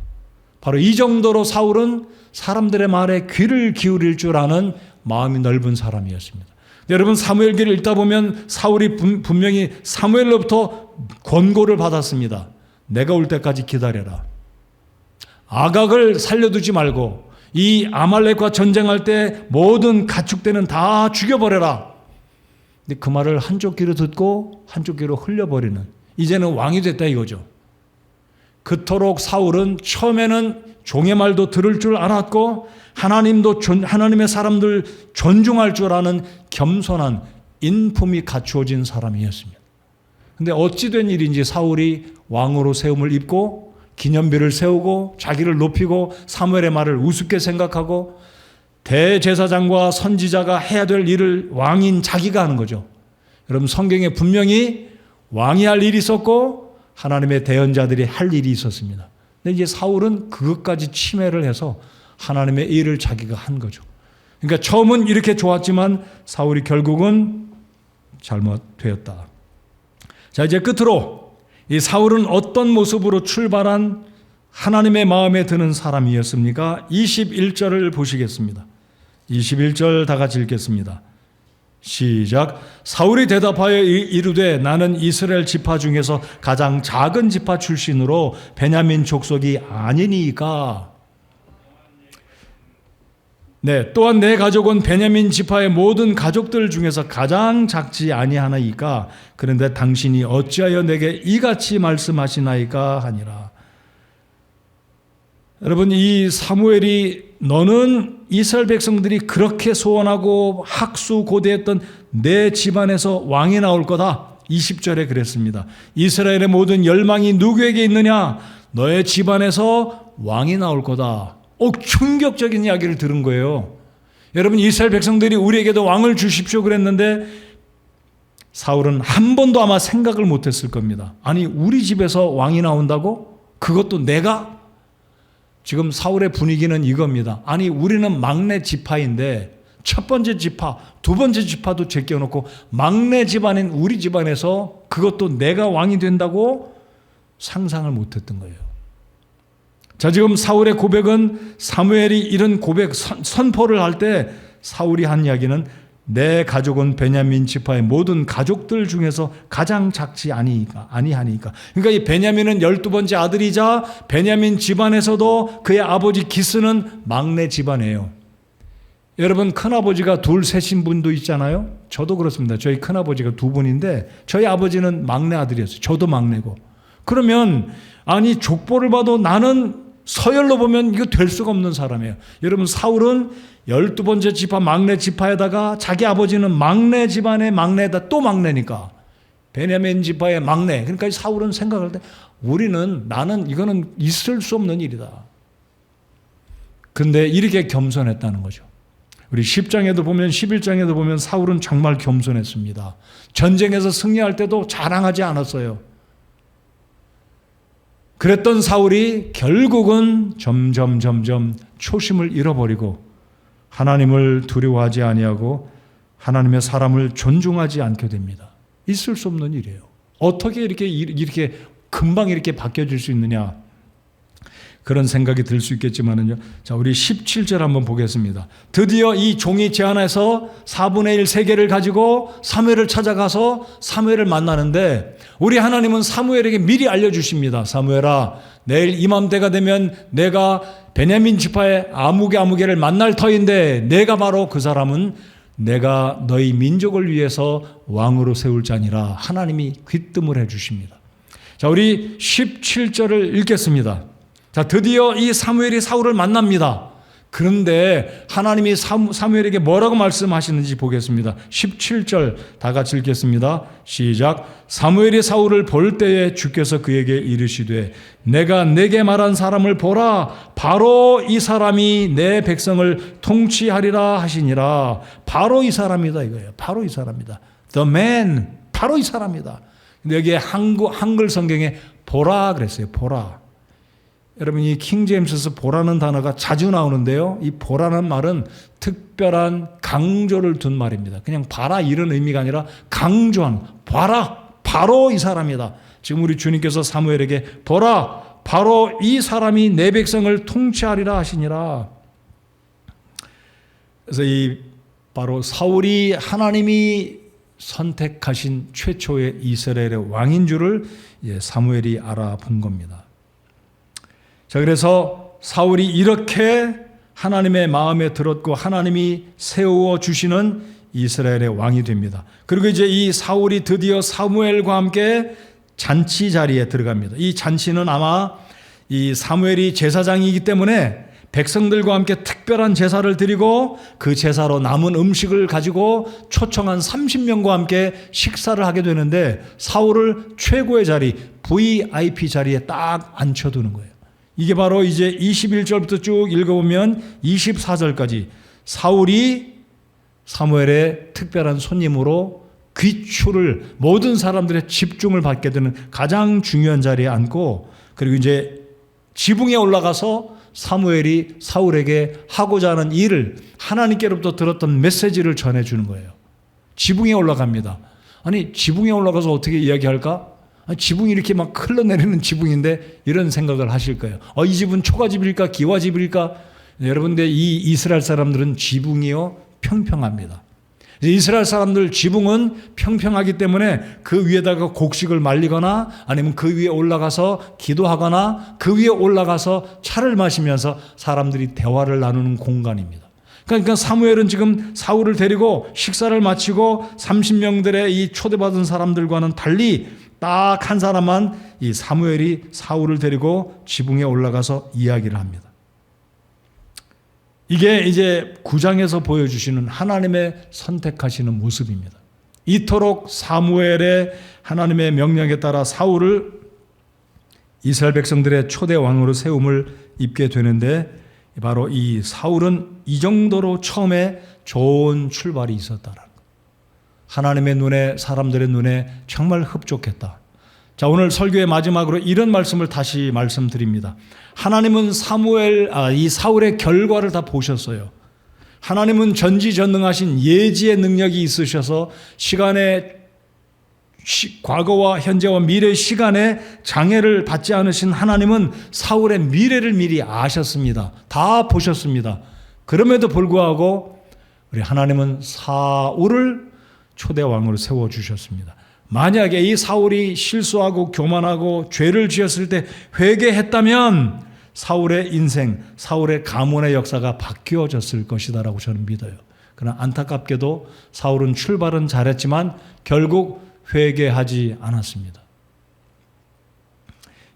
바로 이 정도로 사울은 사람들의 말에 귀를 기울일 줄 아는 마음이 넓은 사람이었습니다. 여러분 사무엘기를 읽다 보면 사울이 분명히 사무엘로부터 권고를 받았습니다. 내가 올 때까지 기다려라. 아각을 살려두지 말고 이 아말렉과 전쟁할 때 모든 가축대는 다 죽여버려라. 근데 그 말을 한쪽 귀로 듣고 한쪽 귀로 흘려버리는, 이제는 왕이 됐다 이거죠. 그토록 사울은 처음에는 종의 말도 들을 줄 알았고 하나님의 사람들 존중할 줄 아는 겸손한 인품이 갖추어진 사람이었습니다. 그런데 어찌 된 일인지 사울이 왕으로 세움을 입고 기념비를 세우고 자기를 높이고 사무엘의 말을 우습게 생각하고 대제사장과 선지자가 해야 될 일을 왕인 자기가 하는 거죠. 여러분 성경에 분명히 왕이 할 일이 있었고 하나님의 대언자들이 할 일이 있었습니다. 근데 이제 사울은 그것까지 침해를 해서 하나님의 일을 자기가 한 거죠. 그러니까 처음은 이렇게 좋았지만 사울이 결국은 잘못되었다. 자, 이제 끝으로 이 사울은 어떤 모습으로 출발한 하나님의 마음에 드는 사람이었습니까? 21절을 보시겠습니다. 21절 다 같이 읽겠습니다. 시작. 사울이 대답하여 이르되 나는 이스라엘 지파 중에서 가장 작은 지파 출신으로 베냐민 족속이 아니니까. 네, 또한 내 가족은 베냐민 지파의 모든 가족들 중에서 가장 작지 아니하나이까. 그런데 당신이 어찌하여 내게 이같이 말씀하시나이까 하니라. 여러분 이 사무엘이 너는 이스라엘 백성들이 그렇게 소원하고 학수고대했던 내 집안에서 왕이 나올 거다. 20절에 그랬습니다. 이스라엘의 모든 열망이 누구에게 있느냐? 너의 집안에서 왕이 나올 거다. 충격적인 이야기를 들은 거예요. 여러분 이스라엘 백성들이 우리에게도 왕을 주십시오 그랬는데 사울은 한 번도 아마 생각을 못했을 겁니다. 아니 우리 집에서 왕이 나온다고? 그것도 내가? 지금 사울의 분위기는 이겁니다. 아니 우리는 막내 지파인데 첫 번째 지파, 두 번째 지파도 제껴놓고 막내 집안인 우리 집안에서 그것도 내가 왕이 된다고 상상을 못했던 거예요. 자, 지금 사울의 고백은 사무엘이 이런 고백 선포를 할 때 사울이 한 이야기는 내 가족은 베냐민 지파의 모든 가족들 중에서 가장 작지 아니하니까. 그러니까 이 베냐민은 12번째 아들이자 베냐민 집안에서도 그의 아버지 기스는 막내 집안이에요. 여러분 큰아버지가 둘 셋인 분도 있잖아요. 저도 그렇습니다. 저희 큰아버지가 두 분인데 저희 아버지는 막내 아들이었어요. 저도 막내고. 그러면 아니 족보를 봐도 나는 서열로 보면 이거 될 수가 없는 사람이에요. 여러분 사울은 12번째 지파 막내 지파에다가 자기 아버지는 막내 집안의 막내에다 또 막내니까 베냐민 지파의 막내. 그러니까 사울은 생각할 때 나는 이거는 있을 수 없는 일이다. 근데 이렇게 겸손했다는 거죠. 우리 10장에도 보면 11장에도 보면 사울은 정말 겸손했습니다. 전쟁에서 승리할 때도 자랑하지 않았어요. 그랬던 사울이 결국은 점점 초심을 잃어버리고 하나님을 두려워하지 아니하고 하나님의 사람을 존중하지 않게 됩니다. 있을 수 없는 일이에요. 어떻게 이렇게 금방 이렇게 바뀌어질 수 있느냐, 그런 생각이 들 수 있겠지만은요. 자, 우리 17절 한번 보겠습니다. 드디어 이 종이 제안해서 4분의 1 세계를 가지고 사무엘을 찾아가서 사무엘을 만나는데, 우리 하나님은 사무엘에게 미리 알려주십니다. 사무엘아, 내일 이맘때가 되면 내가 베냐민 지파의 아무개를 만날 터인데, 내가 바로 그 사람은 내가 너희 민족을 위해서 왕으로 세울 자니라. 하나님이 귀뜸을 해주십니다. 자, 우리 17절을 읽겠습니다. 자, 드디어 이 사무엘이 사울을 만납니다. 그런데 하나님이 사무엘에게 뭐라고 말씀하시는지 보겠습니다. 17절 다 같이 읽겠습니다. 시작. 사무엘이 사울을 볼 때에 주께서 그에게 이르시되 내가 내게 말한 사람을 보라. 바로 이 사람이 내 백성을 통치하리라 하시니라. 바로 이 사람이다 이거예요. 바로 이 사람이다. The man. 바로 이 사람이다. 근데 여기에 한글 성경에 보라 그랬어요. 보라. 여러분, 이 킹제임스에서 보라는 단어가 자주 나오는데요. 이 보라는 말은 특별한 강조를 둔 말입니다. 그냥 봐라 이런 의미가 아니라 강조한, 봐라, 바로 이 사람이다. 지금 우리 주님께서 사무엘에게 보라, 바로 이 사람이 내 백성을 통치하리라 하시니라. 그래서 이 바로 사울이 하나님이 선택하신 최초의 이스라엘의 왕인 줄을 사무엘이 알아본 겁니다. 자, 그래서 사울이 이렇게 하나님의 마음에 들었고 하나님이 세워 주시는 이스라엘의 왕이 됩니다. 그리고 이제 이 사울이 드디어 사무엘과 함께 잔치 자리에 들어갑니다. 이 잔치는 아마 이 사무엘이 제사장이기 때문에 백성들과 함께 특별한 제사를 드리고 그 제사로 남은 음식을 가지고 초청한 30명과 함께 식사를 하게 되는데, 사울을 최고의 자리, VIP 자리에 딱 앉혀두는 거예요. 이게 바로 이제 21절부터 쭉 읽어보면 24절까지 사울이 사무엘의 특별한 손님으로 귀추를, 모든 사람들의 집중을 받게 되는 가장 중요한 자리에 앉고, 그리고 이제 지붕에 올라가서 사무엘이 사울에게 하고자 하는 일을, 하나님께로부터 들었던 메시지를 전해주는 거예요. 지붕에 올라갑니다. 아니, 지붕에 올라가서 어떻게 이야기할까? 지붕이 이렇게 막 흘러내리는 지붕인데 이런 생각을 하실 거예요. 이 집은 초가집일까 기와집일까? 여러분들, 이 이스라엘 사람들은 지붕이요 평평합니다. 이스라엘 사람들 지붕은 평평하기 때문에 그 위에다가 곡식을 말리거나 아니면 그 위에 올라가서 기도하거나 그 위에 올라가서 차를 마시면서 사람들이 대화를 나누는 공간입니다. 그러니까 사무엘은 지금 사울을 데리고 식사를 마치고 30명들의 이 초대받은 사람들과는 달리 딱 한 사람만, 이 사무엘이 사울을 데리고 지붕에 올라가서 이야기를 합니다. 이게 이제 9장에서 보여주시는 하나님의 선택하시는 모습입니다. 이토록 사무엘의 하나님의 명령에 따라 사울을 이스라엘 백성들의 초대 왕으로 세움을 입게 되는데, 바로 이 사울은 이 정도로 처음에 좋은 출발이 있었다라는 것. 하나님의 눈에, 사람들의 눈에 정말 흡족했다. 자, 오늘 설교의 마지막으로 이런 말씀을 다시 말씀드립니다. 하나님은 이 사울의 결과를 다 보셨어요. 하나님은 전지전능하신 예지의 능력이 있으셔서 과거와 현재와 미래의 시간에 장애를 받지 않으신 하나님은 사울의 미래를 미리 아셨습니다. 다 보셨습니다. 그럼에도 불구하고 우리 하나님은 사울을 초대왕으로 세워주셨습니다. 만약에 이 사울이 실수하고 교만하고 죄를 지었을 때 회개했다면 사울의 인생, 사울의 가문의 역사가 바뀌어졌을 것이다라고 저는 믿어요. 그러나 안타깝게도 사울은 출발은 잘했지만 결국 회개하지 않았습니다.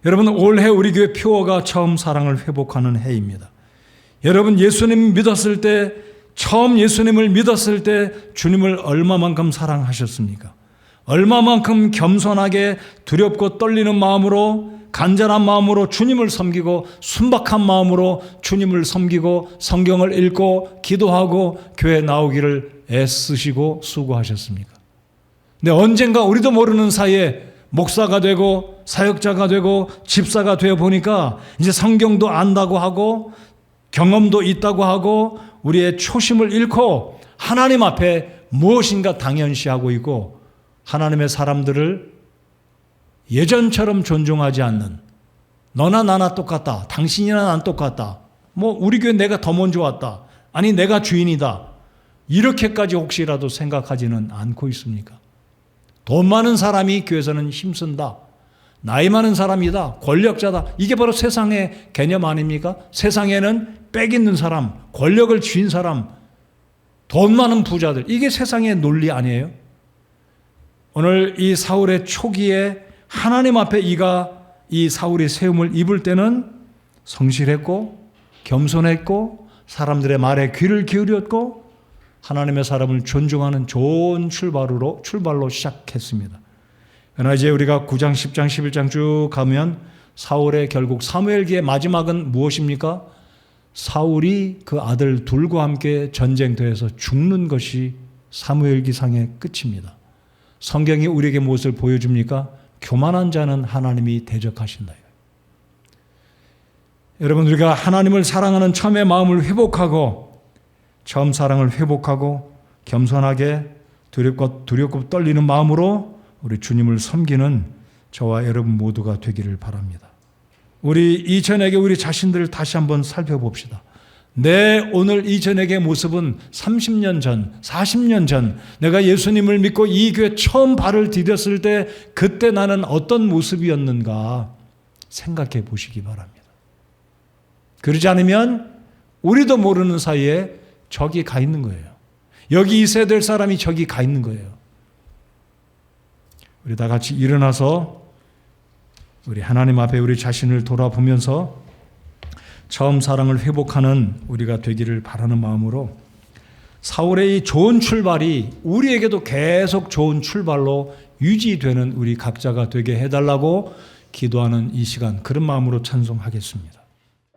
여러분, 올해 우리 교회 표어가 처음 사랑을 회복하는 해입니다. 여러분, 예수님 믿었을 때, 처음 예수님을 믿었을 때 주님을 얼마만큼 사랑하셨습니까? 얼마만큼 겸손하게 두렵고 떨리는 마음으로, 간절한 마음으로 주님을 섬기고 순박한 마음으로 주님을 섬기고 성경을 읽고 기도하고 교회 나오기를 애쓰시고 수고하셨습니까? 근데 언젠가 우리도 모르는 사이에 목사가 되고 사역자가 되고 집사가 되어 보니까 이제 성경도 안다고 하고 경험도 있다고 하고 우리의 초심을 잃고 하나님 앞에 무엇인가 당연시하고 있고 하나님의 사람들을 예전처럼 존중하지 않는 너나 나나 똑같다. 당신이나 난 똑같다. 우리 교회 내가 더 먼저 왔다. 아니 내가 주인이다. 이렇게까지 혹시라도 생각하지는 않고 있습니까? 돈 많은 사람이 교회에서는 힘쓴다. 나이 많은 사람이다. 권력자다. 이게 바로 세상의 개념 아닙니까? 세상에는 빽 있는 사람, 권력을 쥔 사람, 돈 많은 부자들. 이게 세상의 논리 아니에요? 오늘 이 사울의 초기에 하나님 앞에 이 사울이 세움을 입을 때는 성실했고 겸손했고 사람들의 말에 귀를 기울였고 하나님의 사람을 존중하는 좋은 출발로 시작했습니다. 그러나 이제 우리가 9장, 10장, 11장 쭉 가면 사울의 결국 사무엘기의 마지막은 무엇입니까? 사울이 그 아들 둘과 함께 전쟁터에서 죽는 것이 사무엘기상의 끝입니다. 성경이 우리에게 무엇을 보여줍니까? 교만한 자는 하나님이 대적하신다. 여러분, 우리가 하나님을 사랑하는 처음의 마음을 회복하고 처음 사랑을 회복하고 겸손하게 두렵고 떨리는 마음으로 우리 주님을 섬기는 저와 여러분 모두가 되기를 바랍니다. 우리 이전에게 우리 자신들을 다시 한번 살펴봅시다. 내 오늘 이전에게 모습은 30년 전, 40년 전 내가 예수님을 믿고 이 교회 처음 발을 디뎠을 때 그때 나는 어떤 모습이었는가 생각해 보시기 바랍니다. 그러지 않으면 우리도 모르는 사이에 저기 가 있는 거예요. 여기 있어야 될 사람이 저기 가 있는 거예요. 우리 다 같이 일어나서 우리 하나님 앞에 우리 자신을 돌아보면서 처음 사랑을 회복하는 우리가 되기를 바라는 마음으로 사울의 이 좋은 출발이 우리에게도 계속 좋은 출발로 유지되는 우리 각자가 되게 해달라고 기도하는 이 시간, 그런 마음으로 찬송하겠습니다.